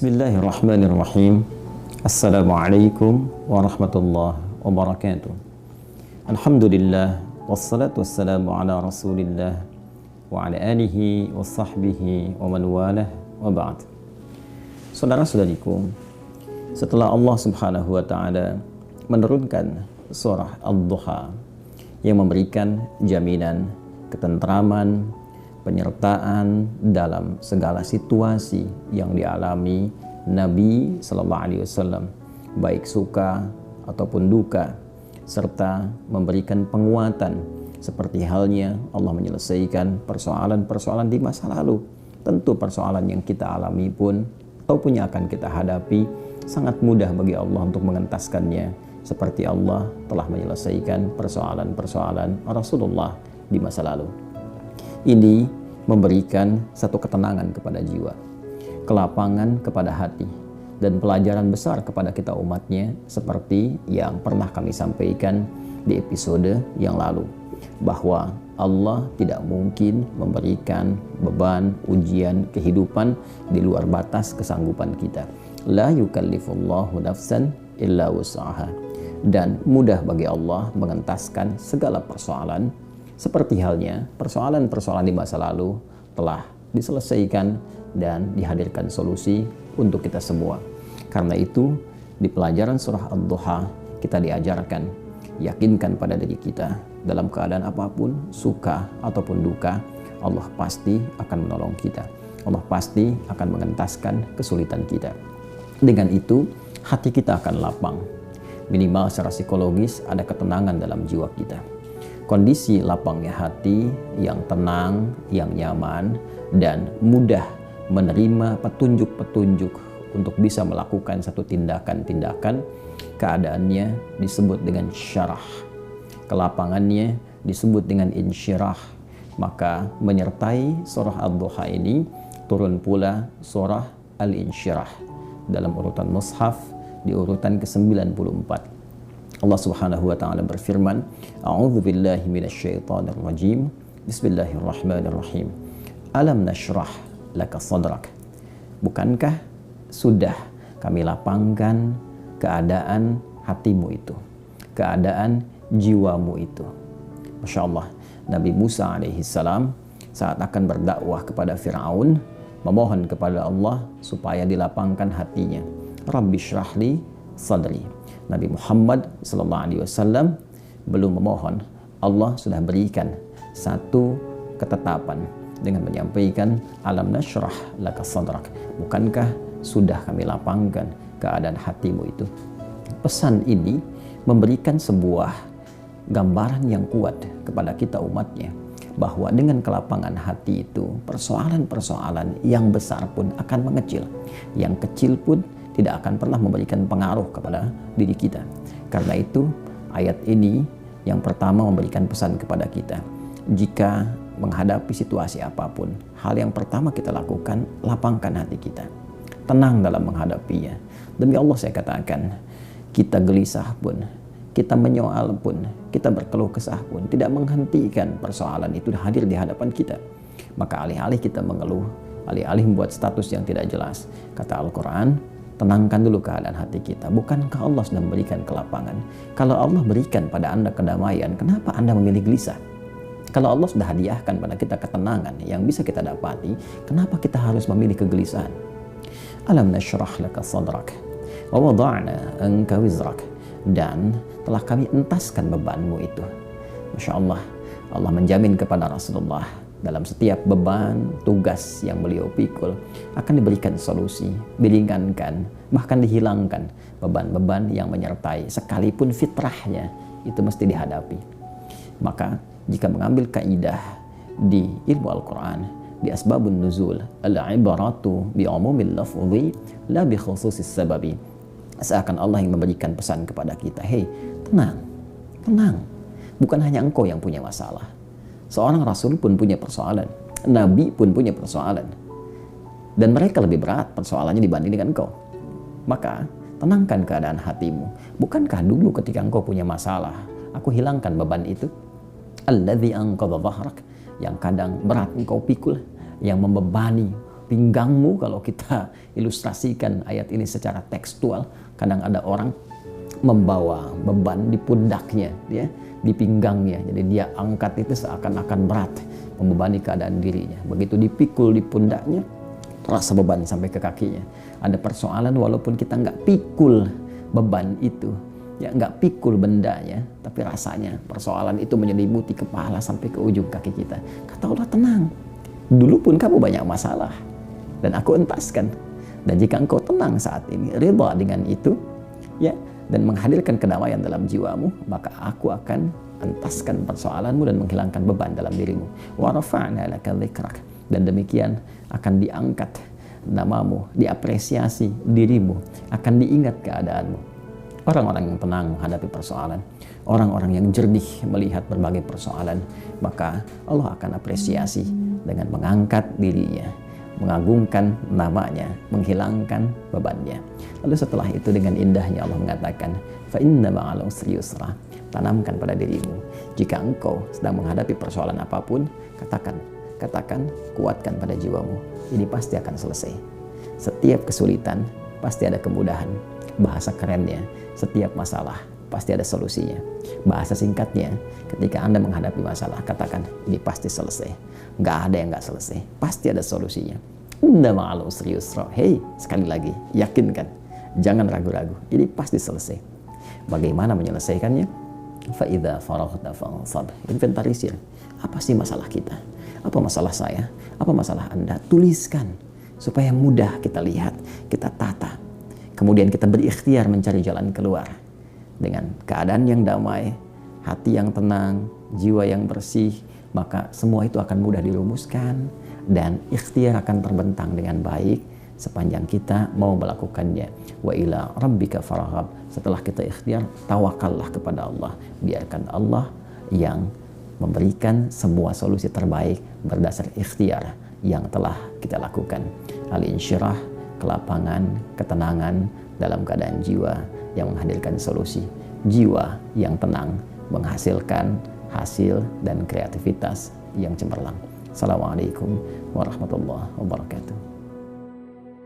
Bismillahirrahmanirrahim. Assalamualaikum warahmatullahi wabarakatuh. Alhamdulillah, wassalatu wassalamu ala rasulillah wa ala alihi wa sahbihi wa man walah wa ba'd. Saudara-saudariku, setelah Allah subhanahu wa ta'ala menurunkan surah Ad-Duha yang memberikan jaminan ketentraman, penyertaan dalam segala situasi yang dialami Nabi Sallallahu Alaihi Wasallam, baik suka ataupun duka, serta memberikan penguatan seperti halnya Allah menyelesaikan persoalan-persoalan di masa lalu. Tentu persoalan yang kita alami pun ataupun yang akan kita hadapi sangat mudah bagi Allah untuk mengentaskannya, seperti Allah telah menyelesaikan persoalan-persoalan Rasulullah di masa lalu. Ini memberikan satu ketenangan kepada jiwa, kelapangan kepada hati, dan pelajaran besar kepada kita umatnya, seperti yang pernah kami sampaikan di episode yang lalu, bahwa Allah tidak mungkin memberikan beban, ujian, kehidupan di luar batas kesanggupan kita. La yukallifullahu nafsan illa wus'aha. Dan mudah bagi Allah mengentaskan segala persoalan, seperti halnya persoalan-persoalan di masa lalu telah diselesaikan dan dihadirkan solusi untuk kita semua. Karena itu, di pelajaran surah Ad-Duha kita diajarkan, yakinkan pada diri kita dalam keadaan apapun, suka ataupun duka, Allah pasti akan menolong kita. Allah pasti akan mengentaskan kesulitan kita. Dengan itu, hati kita akan lapang. Minimal secara psikologis ada ketenangan dalam jiwa kita. Kondisi lapangnya hati yang tenang, yang nyaman, dan mudah menerima petunjuk-petunjuk untuk bisa melakukan satu tindakan-tindakan, keadaannya disebut dengan syarah. Kelapangannya disebut dengan insyirah. Maka menyertai surah Ad-Duha ini turun pula surah Al-Insyirah dalam urutan mushaf di urutan ke-94. Allah subhanahu wa ta'ala berfirman, A'udzu billahi minasyaitonir rajim. Bismillahirrahmanirrahim. Alam nashrah laka sadrak. Bukankah sudah kami lapangkan keadaan hatimu itu, keadaan jiwamu itu. Masya Allah, Nabi Musa alaihissalam saat akan berdakwah kepada Fir'aun, memohon kepada Allah supaya dilapangkan hatinya. Rabbi syrahli sadri. Nabi Muhammad SAW belum memohon, Allah sudah berikan satu ketetapan dengan menyampaikan alam nashrah laka sadrak. Bukankah sudah kami lapangkan keadaan hatimu itu? Pesan ini memberikan sebuah gambaran yang kuat kepada kita umatnya, bahwa dengan kelapangan hati itu, persoalan-persoalan yang besar pun akan mengecil, yang kecil pun tidak akan pernah memberikan pengaruh kepada diri kita. Karena itu, ayat ini yang pertama memberikan pesan kepada kita. Jika menghadapi situasi apapun, hal yang pertama kita lakukan, lapangkan hati kita. Tenang dalam menghadapinya. Demi Allah saya katakan, kita gelisah pun, kita menyoal pun, kita berkeluh kesah pun, tidak menghentikan persoalan itu hadir di hadapan kita. Maka alih-alih kita mengeluh, alih-alih membuat status yang tidak jelas, kata Al-Quran, tenangkan dulu keadaan hati kita. Bukankah Allah sudah memberikan kelapangan? Kalau Allah berikan pada Anda kedamaian, kenapa Anda memilih gelisah? Kalau Allah sudah hadiahkan pada kita ketenangan yang bisa kita dapati, kenapa kita harus memilih kegelisahan? Alam nashrah laka sadrak wa wada'na anka wizrak. Dan telah kami entaskan bebanmu itu. Masya Allah, Allah menjamin kepada Rasulullah, dalam setiap beban, tugas yang beliau pikul akan diberikan solusi, diringankan, bahkan dihilangkan beban-beban yang menyertai, sekalipun fitrahnya itu mesti dihadapi. Maka jika mengambil kaidah di ilmu Al-Quran, di asbabun nuzul, al-ibaratu bi'umumil lafzi la bi khususis sababi. Seakan Allah yang memberikan pesan kepada kita, hei, tenang, tenang. Bukan hanya engkau yang punya masalah. Seorang Rasul pun punya persoalan. Nabi pun punya persoalan. Dan mereka lebih berat persoalannya dibanding dengan engkau. Maka tenangkan keadaan hatimu. Bukankah dulu ketika engkau punya masalah, aku hilangkan beban itu? Alladzi anqadha dhahrak, yang kadang berat engkau pikul, yang membebani pinggangmu, kalau kita ilustrasikan ayat ini secara tekstual, kadang ada orang membawa beban di pundaknya, ya, di pinggangnya. Jadi dia angkat itu seakan-akan berat, membebani keadaan dirinya. Begitu dipikul di pundaknya, terasa beban sampai ke kakinya. Ada persoalan walaupun kita nggak pikul beban itu, ya nggak pikul bendanya, tapi rasanya persoalan itu menyelimuti kepala sampai ke ujung kaki kita. Kata Allah, tenang. Dulu pun kamu banyak masalah dan aku entaskan. Dan jika engkau tenang saat ini, ridha dengan itu, ya, dan menghadirkan kedamaian dalam jiwamu, maka aku akan entaskan persoalanmu dan menghilangkan beban dalam dirimu. Wa rafa'na laka dzikrak. Dan demikian akan diangkat namamu, diapresiasi dirimu, akan diingat keadaanmu. Orang-orang yang tenang menghadapi persoalan, orang-orang yang jernih melihat berbagai persoalan, maka Allah akan apresiasi dengan mengangkat dirinya, mengagungkan namanya, menghilangkan bebannya. Lalu setelah itu dengan indahnya Allah mengatakan, fa inna ma'al usri yusra. Tanamkan pada dirimu, jika engkau sedang menghadapi persoalan apapun, katakan, kuatkan pada jiwamu, ini pasti akan selesai. Setiap kesulitan pasti ada kemudahan. Bahasa kerennya, setiap masalah pasti ada solusinya. Bahasa singkatnya, ketika Anda menghadapi masalah, katakan, ini pasti selesai. Nggak ada yang nggak selesai, pasti ada solusinya. Inna ma'al usri yusra. Hei, sekali lagi, yakinkan, jangan ragu-ragu, ini pasti selesai. Bagaimana menyelesaikannya? Fa'idha faraghta fansab. Inventarisir, apa sih masalah kita? Apa masalah saya? Apa masalah Anda? Tuliskan supaya mudah kita lihat, kita tata. Kemudian kita berikhtiar mencari jalan keluar dengan keadaan yang damai, hati yang tenang, jiwa yang bersih, maka semua itu akan mudah dirumuskan dan ikhtiar akan terbentang dengan baik sepanjang kita mau melakukannya. Wa ila rabbika farghab. Setelah kita ikhtiar, tawakallah kepada Allah. Biarkan Allah yang memberikan semua solusi terbaik berdasar ikhtiar yang telah kita lakukan. Al-insyirah, kelapangan, ketenangan dalam keadaan jiwa yang menghadirkan solusi. Jiwa yang tenang menghasilkan hasil dan kreativitas yang cemerlang. Assalamualaikum warahmatullahi wabarakatuh.